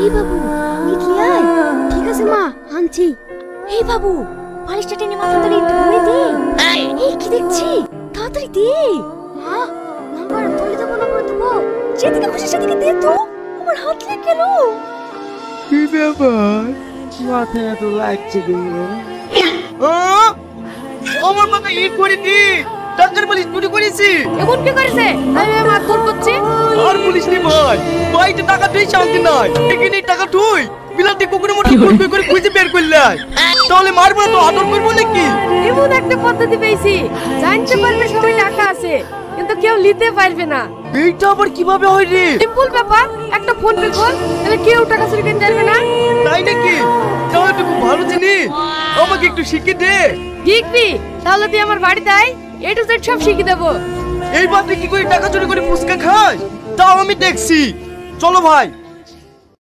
এই বাবু ইডলি আয়। ঠিক আছে মা, আনছি। এই বাবু বালিশটা টেনে মাথা ধরে একটু ধুয়ে দে। এই কি দেখছি, তাড়াতাড়ি দে। মা নাম্বার তুলে দেবো না, করে দেবো। যেদিকে খুশি সেদিকে দে তো, আমার হাত লেগে গেল। কি ব্যাপার, মাথায় এত লাগছে কেন? আমার মাথা ইট করেনি, টাকার বালিশ চুরি করেছি। এখন কি করেছে? আমি মারধর করছি। আর পুলিশ নি ভাই, বাড়িতে টাকা তুই শান্তি নাই। এখানে টাকা তুই বিলাতি কুকুরের মতো কুকুর করে খুঁজে বের করলে, তাহলে মারবো না তো আদর করবো নাকি? এমন একটা পদ্ধতি পেয়েছি, জানতে পারবে সবাই টাকা আছে, কিন্তু কেউ নিতে পারবে না। এইটা আবার কিভাবে হয় রে? সিম্পল ব্যাপার, একটা ফোন পে কর, তাহলে কেউ টাকা চুরি করতে পারবে না। তাই নাকি? তাহলে তো খুব ভালো জিনিস, আমাকে একটু শিখিয়ে দে। শিখবি? তাহলে তুই আমার বাড়িতে আয়, এ টু জেড সব শিখিয়ে দেবো। এই বাপে কি করে টাকা চুরি করে ফুচকা খায় তাও আমি দেখছি। চলো ভাই।